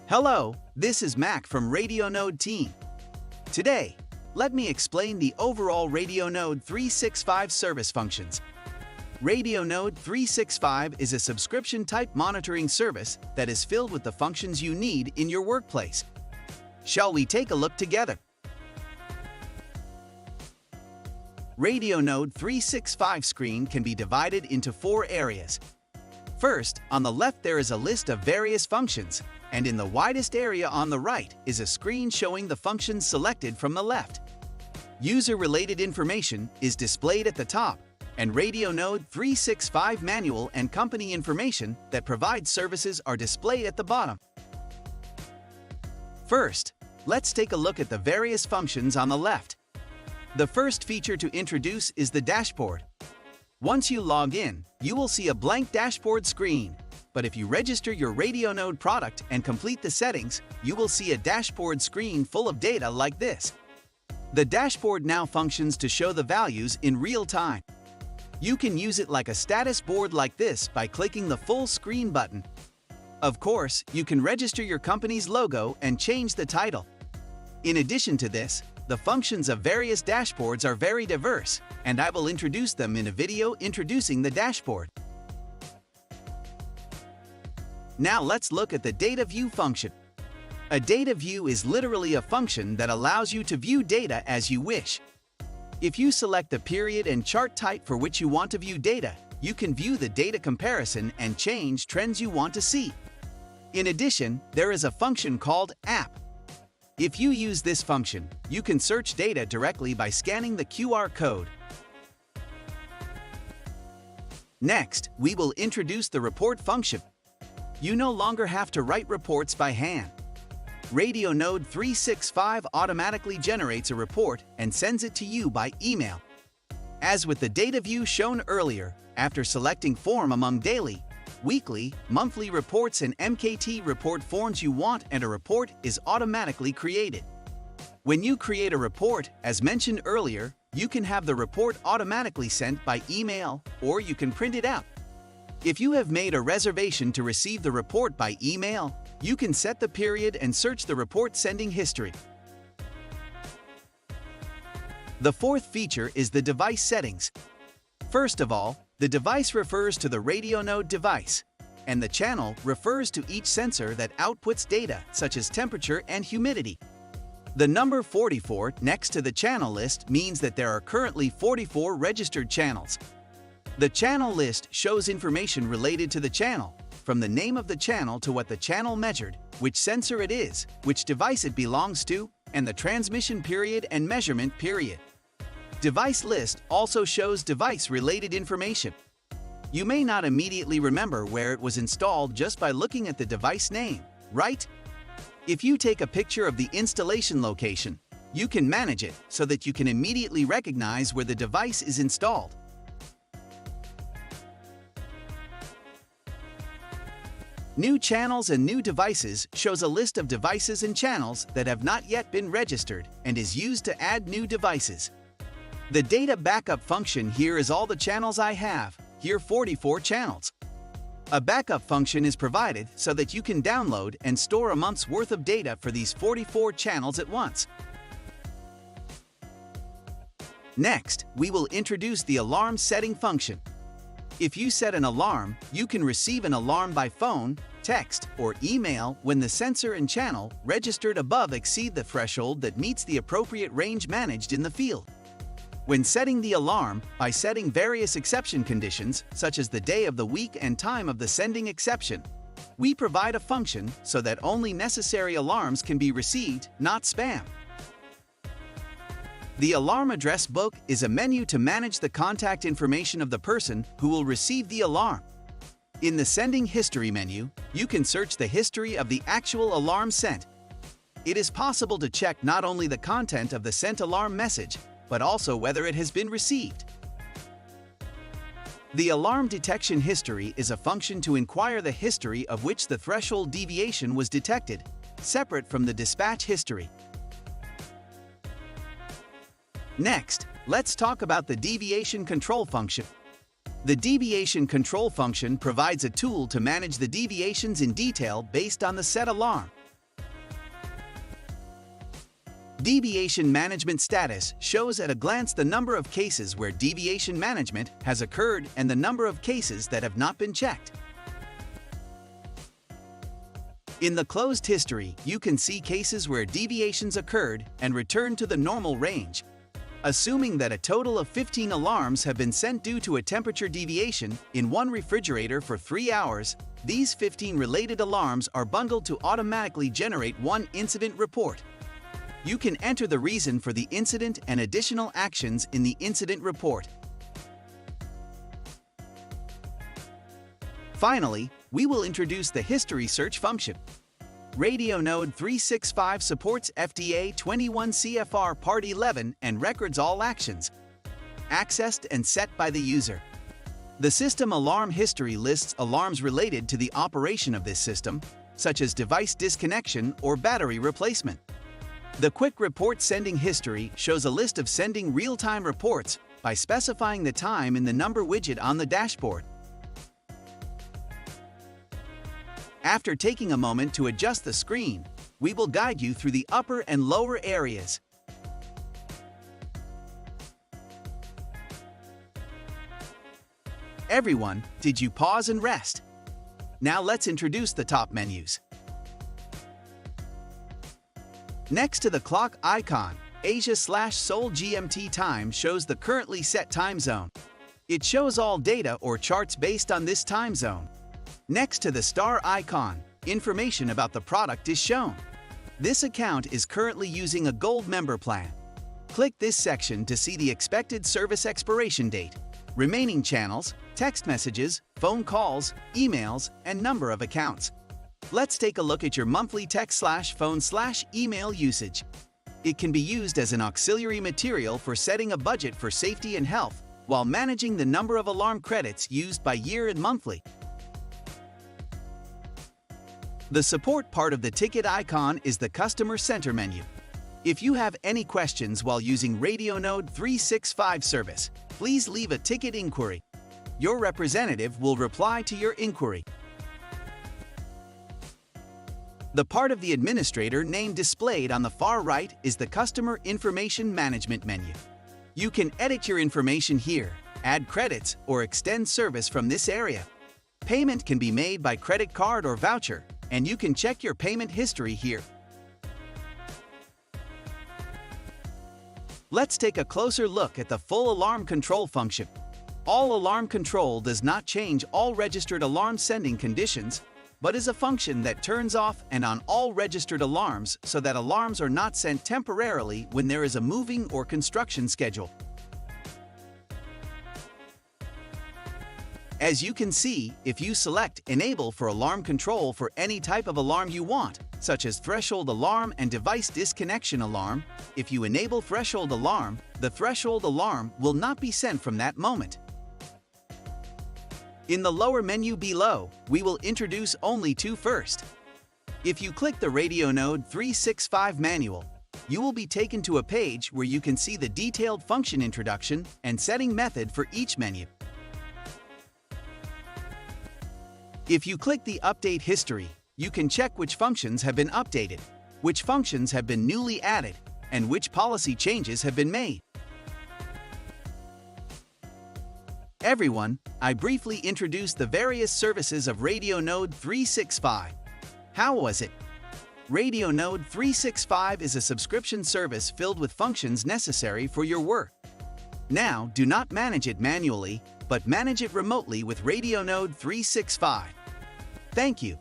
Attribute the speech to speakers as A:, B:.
A: Hello, this is Mac from Radionode team. Today, let me explain the overall Radionode 365 service functions. Radionode 365 is a subscription-type monitoring service that is filled with the functions you need in your workplace. Shall we take a look together? Radionode 365 screen can be divided into 4 areas. First, on the left there is a list of various functions, and in the widest area on the right is a screen showing the functions selected from the left. User-related information is displayed at the top, and Radionode 365 manual and company information that provide services are displayed at the bottom. First, let's take a look at the various functions on the left. The first feature to introduce is the dashboard. Once you log in, you will see a blank dashboard screen. But if you register your Radionode product and complete the settings, you will see a dashboard screen full of data like this. The dashboard now functions to show the values in real time. You can use it like a status board like this by clicking the full screen button. Of course, you can register your company's logo and change the title. In addition to this, the functions of various dashboards are very diverse, and I will introduce them in a video introducing the dashboard. Now let's look at the Data View function. A data view is literally a function that allows you to view data as you wish. If you select the period and chart type for which you want to view data, you can view the data comparison and change trends you want to see. In addition, there is a function called App. If you use this function, you can search data directly by scanning the QR code. Next, we will introduce the Report function. You no longer have to write reports by hand. Radionode 365 automatically generates a report and sends it to you by email. As with the data view shown earlier, after selecting form among daily, weekly, monthly reports and MKT report forms you want, and a report is automatically created. When you create a report, as mentioned earlier, you can have the report automatically sent by email, or you can print it out. If you have made a reservation to receive the report by email, you can set the period and search the report sending history. The fourth feature is the device settings. First of all, the device refers to the Radionode device, and the channel refers to each sensor that outputs data such as temperature and humidity. The number 44 next to the channel list means that there are currently 44 registered channels. The channel list shows information related to the channel, from the name of the channel to what the channel measured, which sensor it is, which device it belongs to, and the transmission period and measurement period. Device list also shows device-related information. You may not immediately remember where it was installed just by looking at the device name, right? If you take a picture of the installation location, you can manage it so that you can immediately recognize where the device is installed. New Channels and New Devices shows a list of devices and channels that have not yet been registered and is used to add new devices. The data backup function here is all the channels I have, here 44 channels. A backup function is provided so that you can download and store a month's worth of data for these 44 channels at once. Next, we will introduce the alarm setting function. If you set an alarm, you can receive an alarm by phone, text, or email when the sensor and channel registered above exceed the threshold that meets the appropriate range managed in the field. When setting the alarm, by setting various exception conditions, such as the day of the week and time of the sending exception, we provide a function so that only necessary alarms can be received, not spam. The Alarm Address Book is a menu to manage the contact information of the person who will receive the alarm. In the Sending History menu, you can search the history of the actual alarm sent. It is possible to check not only the content of the sent alarm message, but also whether it has been received. The Alarm Detection History is a function to inquire the history of which the threshold deviation was detected, separate from the dispatch history. Next, let's talk about the Deviation Control function. The Deviation Control function provides a tool to manage the deviations in detail based on the set alarm. Deviation management status shows at a glance the number of cases where deviation management has occurred and the number of cases that have not been checked. In the closed history, you can see cases where deviations occurred and returned to the normal range. Assuming that a total of 15 alarms have been sent due to a temperature deviation in one refrigerator for 3 hours, these 15 related alarms are bundled to automatically generate one incident report. You can enter the reason for the incident and additional actions in the incident report. Finally, we will introduce the history search function. Radionode365 supports FDA 21 CFR Part 11 and records all actions accessed and set by the user. The system alarm history lists alarms related to the operation of this system, such as device disconnection or battery replacement. The quick report sending history shows a list of sending real-time reports by specifying the time in the number widget on the dashboard. After taking a moment to adjust the screen, we will guide you through the upper and lower areas. Everyone, did you pause and rest? Now let's introduce the top menus. Next to the clock icon, Asia/Seoul GMT time shows the currently set time zone. It shows all data or charts based on this time zone. Next to the star icon, information about the product is shown. This account is currently using a gold member plan. Click this section to see the expected service expiration date, remaining channels, text messages, phone calls, emails, and number of accounts. Let's take a look at your monthly text/phone/email usage. It can be used as an auxiliary material for setting a budget for safety and health while managing the number of alarm credits used by year and monthly. The support part of the ticket icon is the Customer Center menu. If you have any questions while using Radionode365 service, please leave a ticket inquiry. Your representative will reply to your inquiry. The part of the administrator name displayed on the far right is the Customer Information Management menu. You can edit your information here, add credits, or extend service from this area. Payment can be made by credit card or voucher, and you can check your payment history here. Let's take a closer look at the full alarm control function. All alarm control does not change all registered alarm sending conditions, but is a function that turns off and on all registered alarms so that alarms are not sent temporarily when there is a moving or construction schedule. As you can see, if you select Enable for alarm control for any type of alarm you want, such as threshold alarm and device disconnection alarm, if you enable threshold alarm, the threshold alarm will not be sent from that moment. In the lower menu below, we will introduce only two first. If you click the Radionode365 manual, you will be taken to a page where you can see the detailed function introduction and setting method for each menu. If you click the Update History, you can check which functions have been updated, which functions have been newly added, and which policy changes have been made. Everyone, I briefly introduced the various services of Radionode365. How was it? Radionode365 is a subscription service filled with functions necessary for your work. Now, do not manage it manually, but manage it remotely with Radionode365. Thank you.